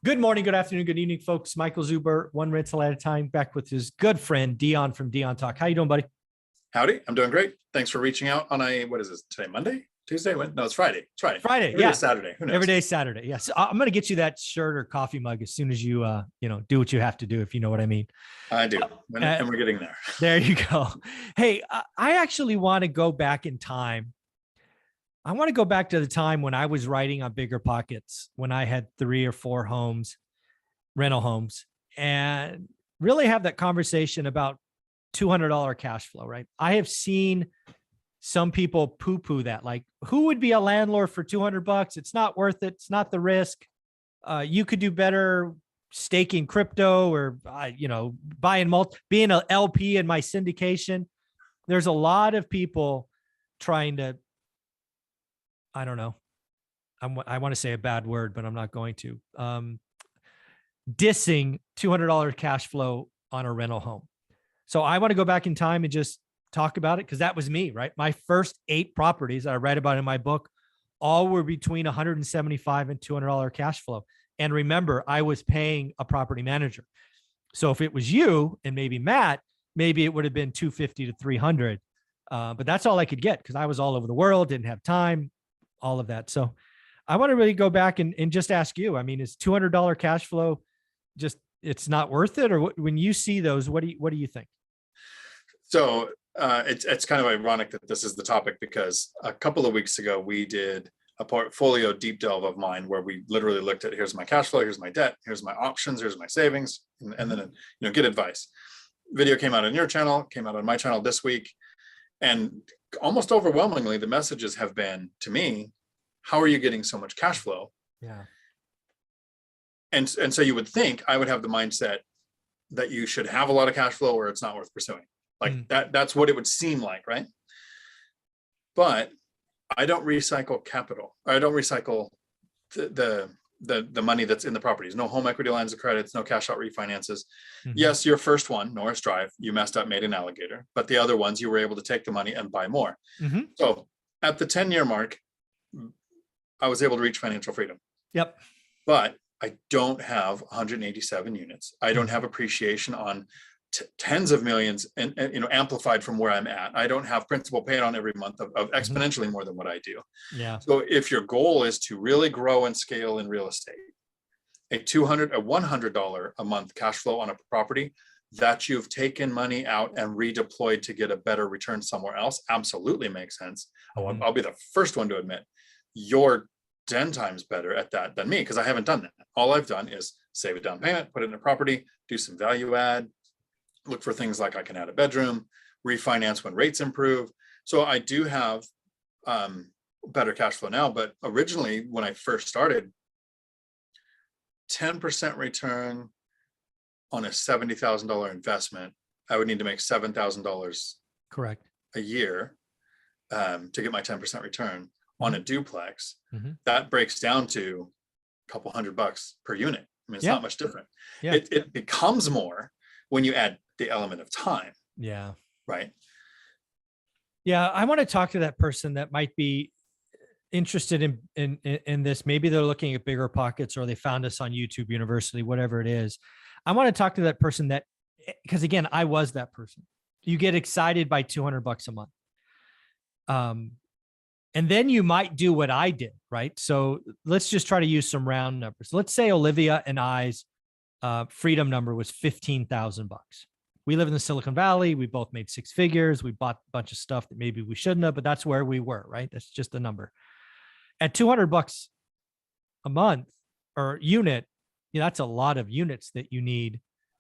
Good morning, good afternoon, good evening, folks. Michael Zuber, one rental at a time, back with his good friend Dion from Dion Talk. How you doing, buddy? Howdy, I'm doing great. Thanks for reaching out on what is this today? Monday? Tuesday? When? No, it's Friday. It's Friday. Friday, Every yeah. day's Saturday. Who knows? Every day's Saturday. Yes. I'm going to get you that shirt or coffee mug as soon as you, do what you have to do, if you know what I mean. I do. And we're getting there. There you go. Hey, I actually want to go back in time. I want to go back to the time when I was writing on Bigger Pockets, when I had 3 or 4 homes, rental homes, and really have that conversation about $200 cash flow, right? I have seen some people poo-poo that, like, who would be a landlord for $200? It's not worth it. It's not the risk. You could do better staking crypto or, being an LP in my syndication. There's a lot of people trying to, I don't know. I want to say a bad word, but I'm not going to. Dissing $200 cash flow on a rental home. So I want to go back in time and just talk about it, because that was me, right? My first 8 properties that I write about in my book all were between $175 and $200 cash flow. And remember, I was paying a property manager. So if it was you and maybe Matt, maybe it would have been $250 to $300. But that's all I could get because I was all over the world, didn't have time, all of that. So I want to really go back and just ask you, I mean, is $200 cash flow just, it's not worth it? Or when you see those, what do you think? So it's kind of ironic that this is the topic, because a couple of weeks ago, we did a portfolio deep delve of mine where we literally looked at, here's my cash flow, here's my debt, here's my options, here's my savings, and then, get advice. Video came out on your channel, came out on my channel this week. And almost overwhelmingly, the messages have been to me, how are you getting so much cash flow? Yeah. And so you would think I would have the mindset that you should have a lot of cash flow or it's not worth pursuing. Like that's what it would seem like, right? But I don't recycle capital. I don't recycle the money that's in the properties. No home equity lines of credits, no cash out refinances. Yes, your first one, Norris Drive, you messed up, made an alligator, but the other ones you were able to take the money and buy more. So at the 10-year mark, I was able to reach financial freedom. Yep. But I don't have 187 units. I don't have appreciation on tens of millions and amplified from where I'm at. I don't have principal paid on every month of exponentially more than what I do. Yeah. So if your goal is to really grow and scale in real estate, a $100 a month cash flow on a property that you've taken money out and redeployed to get a better return somewhere else absolutely makes sense. I'll be the first one to admit you're 10 times better at that than me, because I haven't done that. All I've done is save a down payment, put it in a property, do some value add, look for things like I can add a bedroom, refinance when rates improve. So I do have better cash flow now, but originally when I first started, 10% return on a $70,000 investment, I would need to make $7,000 correct a year to get my 10% return on a duplex. That breaks down to a couple $100 per unit. I mean, it's not much different. Yeah. It becomes more when you add the element of time. Yeah. Right. Yeah. I want to talk to that person that might be interested in this. Maybe they're looking at Bigger Pockets, or they found us on YouTube University, whatever it is. I want to talk to that person because again, I was that person. You get excited by $200 a month. And then you might do what I did, right? So let's just try to use some round numbers. Let's say Olivia and I's freedom number was $15,000. We live in the Silicon Valley. We both made 6 figures. We bought a bunch of stuff that maybe we shouldn't have, but that's where we were, right? That's just a number. At $200 a month or unit, that's a lot of units that you need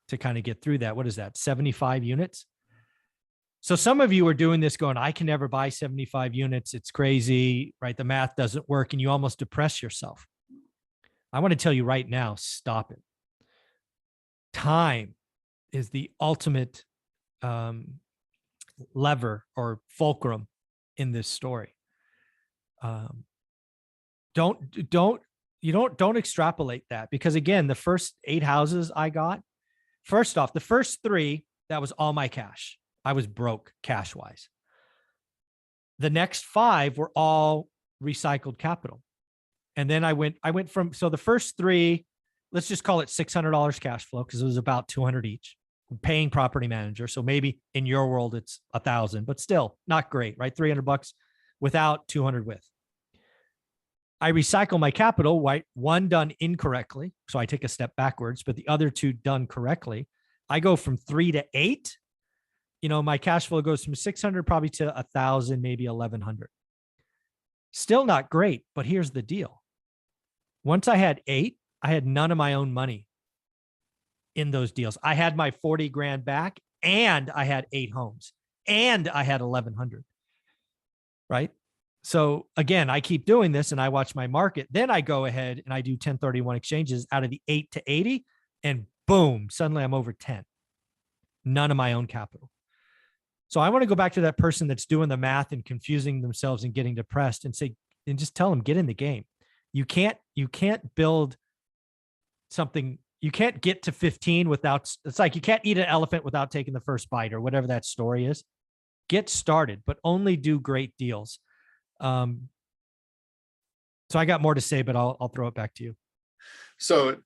to kind of get through that. What is that? 75 units? So some of you are doing this going, I can never buy 75 units. It's crazy, right? The math doesn't work, and you almost depress yourself. I want to tell you right now, stop it. Time is the ultimate lever or fulcrum in this story. Don't extrapolate that, because again, the first 8 houses I got, first off, the first 3, that was all my cash. I was broke cash wise. The next 5 were all recycled capital. And then I went from, so the first 3, let's just call it $600 cash flow because it was about 200 each. I'm paying property manager. So maybe in your world, it's 1,000, but still not great, right? $300 without, 200 with. I recycle my capital, right? One done incorrectly. So I take a step backwards, but the other two done correctly. I go from 3 to 8. My cash flow goes from 600 probably to 1,000, maybe 1,100. Still not great, but here's the deal. Once I had 8, I had none of my own money in those deals. I had my 40 grand back and I had 8 homes and I had 1,100. Right. So again, I keep doing this and I watch my market. Then I go ahead and I do 1031 exchanges out of the 8 to 80 and boom, suddenly I'm over 10. None of my own capital. So I want to go back to that person that's doing the math and confusing themselves and getting depressed and just tell them, get in the game. You can't build something. You can't get to 15 without, it's like you can't eat an elephant without taking the first bite or whatever that story is. Get started, but only do great deals. So I got more to say, but I'll throw it back to you. So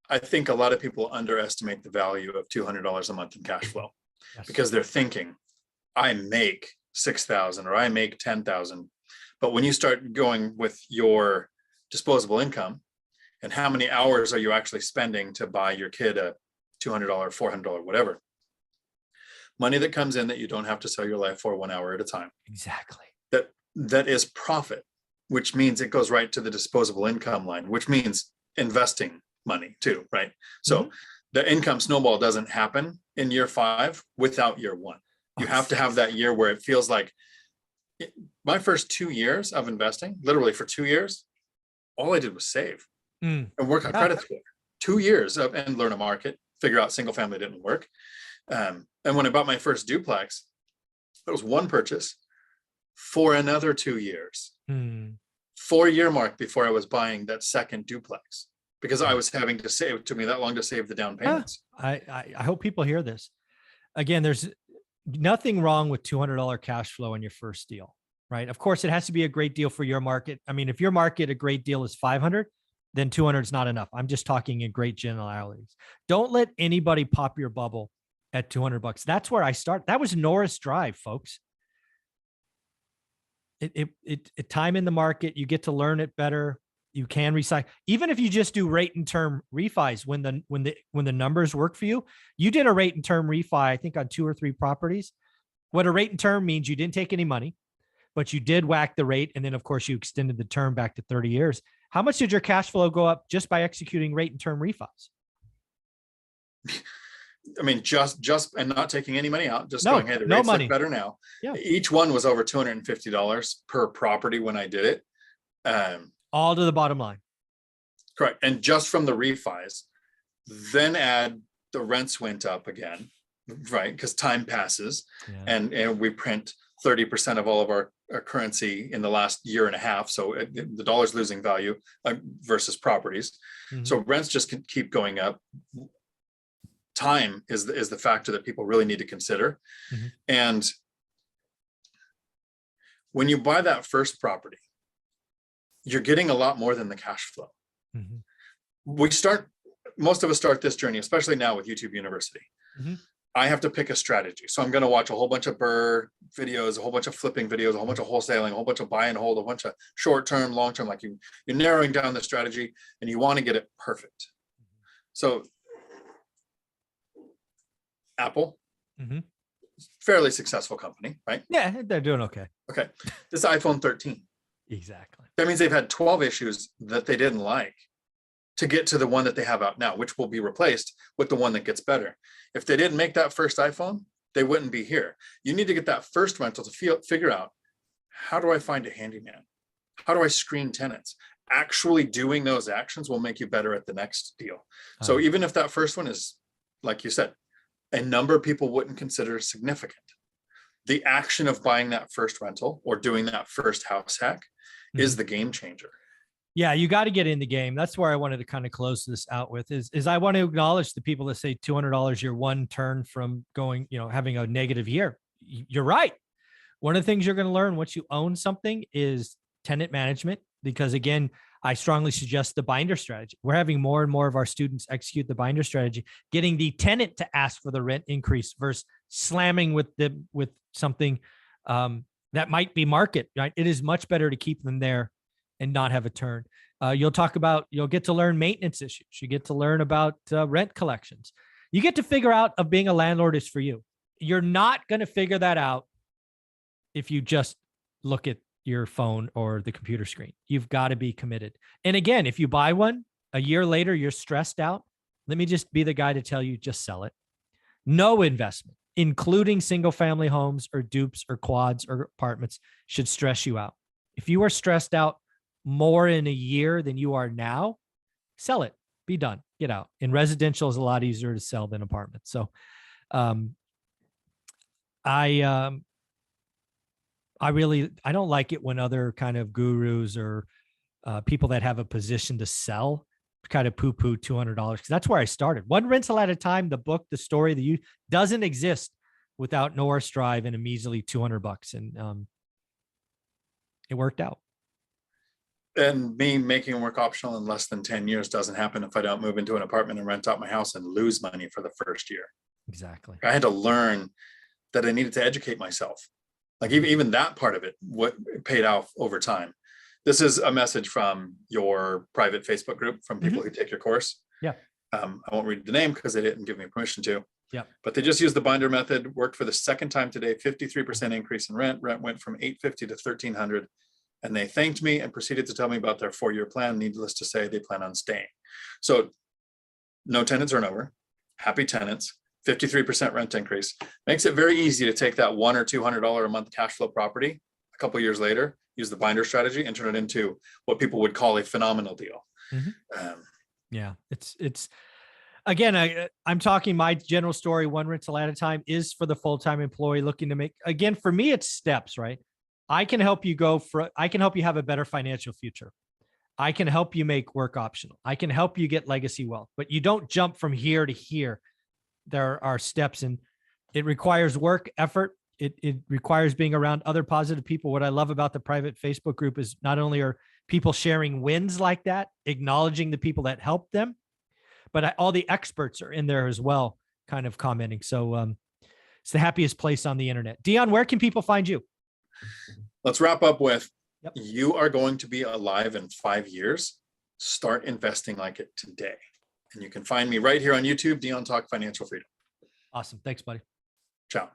I think a lot of people underestimate the value of $200 a month in cash flow. Yes. Because they're thinking, I make 6,000 or I make 10,000. But when you start going with your disposable income and how many hours are you actually spending to buy your kid a $200, $400, whatever, money that comes in that you don't have to sell your life for 1 hour at a time. Exactly. That is profit, which means it goes right to the disposable income line, which means investing money too, right? So the income snowball doesn't happen in year 5 without year 1. You have to have that year where it feels like my first 2 years of investing, literally for 2 years, all I did was save and work on credit score. 2 years of and learn a market, figure out single family didn't work. And when I bought my first duplex, it was one purchase for another 2 years, 4-year mark before I was buying that second duplex because I was having to save. It took me that long to save the down payments. I hope people hear this. Again, there's nothing wrong with $200 cash flow in your first deal, right? Of course, it has to be a great deal for your market. I mean, if your market, a great deal is 500, then 200 is not enough. I'm just talking in great generalities. Don't let anybody pop your bubble at $200. That's where I start. That was Norris Drive, folks. It time in the market, you get to learn it better. You can recycle. Even if you just do rate and term refis, when the numbers work for you, you did a rate and term refi, I think on 2 or 3 properties. What a rate and term means, you didn't take any money, but you did whack the rate. And then of course you extended the term back to 30 years. How much did your cash flow go up just by executing rate and term refis? I mean, just and not taking any money out, just going, hey, the rates look better now. Yeah. Each one was over $250 per property when I did it. All to the bottom line. Correct. And just from the refis, then add the rents went up again, right? Because time passes and we print 30% of all of our currency in the last year and a half. So the dollar's losing value versus properties. So rents just can keep going up. Time is the factor that people really need to consider. And when you buy that first property, you're getting a lot more than the cash flow. Most of us start this journey, especially now with YouTube University. I have to pick a strategy. So I'm going to watch a whole bunch of BRRRR videos, a whole bunch of flipping videos, a whole bunch of wholesaling, a whole bunch of buy and hold, a bunch of short-term, long-term, like you're narrowing down the strategy and you want to get it perfect. So Apple, fairly successful company, right? Yeah, they're doing okay. Okay. This iPhone 13. Exactly. That means they've had 12 issues that they didn't like to get to the one that they have out now, which will be replaced with the one that gets better. If they didn't make that first iPhone, they wouldn't be here. You need to get that first rental to figure out, how do I find a handyman? How do I screen tenants? Actually doing those actions will make you better at the next deal. So even if that first one is, like you said, a number of people wouldn't consider significant, the action of buying that first rental or doing that first house hack is the game changer. Yeah, you got to get in the game. That's where I wanted to kind of close this out with is I want to acknowledge the people that say $200 your one turn from going, having a negative year. You're right. One of the things you're going to learn once you own something is tenant management, because again, I strongly suggest the binder strategy. We're having more and more of our students execute the binder strategy, getting the tenant to ask for the rent increase versus slamming with something that might be market, right? It is much better to keep them there and not have a turn. You'll get to learn maintenance issues. You get to learn about rent collections. You get to figure out if being a landlord is for you. You're not going to figure that out if you just look at your phone or the computer screen. You've got to be committed. And again, if you buy one, a year later, you're stressed out. Let me just be the guy to tell you, just sell it. No investment, including single family homes or dupes or quads or apartments, should stress you out. If you are stressed out more in a year than you are now, sell it, be done, get out. And residential is a lot easier to sell than apartments. So I don't like it when other kind of gurus or people that have a position to sell kind of poo-poo $200, because that's where I started. One rental at a time. The book, the story, doesn't exist without Norris Drive and a measly $200, and it worked out. And me making work optional in less than 10 years doesn't happen if I don't move into an apartment and rent out my house and lose money for the first year. Exactly. I had to learn that I needed to educate myself. Like even that part of it, what paid off over time. This is a message from your private Facebook group from people who take your course. Yeah. I won't read the name because they didn't give me permission to. Yeah. But they just used the binder method, worked for the second time today, 53% increase in rent. Rent went from $850 to $1,300. And they thanked me and proceeded to tell me about their 4-year plan. Needless to say, they plan on staying. So no tenant turnover, happy tenants, 53% rent increase. Makes it very easy to take that $100 or $200 a month cash flow property a couple of years later, use the binder strategy and turn it into what people would call a phenomenal deal. Yeah, it's again, I'm talking my general story, one rental at a time, is for the full-time employee looking to make, again, for me, it's steps, right? I can help you I can help you have a better financial future. I can help you make work optional. I can help you get legacy wealth, but you don't jump from here to here. There are steps, and it requires work, effort. It requires being around other positive people. What I love about the private Facebook group is not only are people sharing wins like that, acknowledging the people that helped them, but all the experts are in there as well, kind of commenting. So it's the happiest place on the internet. Dion, where can people find you? Let's wrap up with, you are going to be alive in 5 years. Start investing like it today. And you can find me right here on YouTube, Dion Talk Financial Freedom. Awesome. Thanks, buddy. Ciao.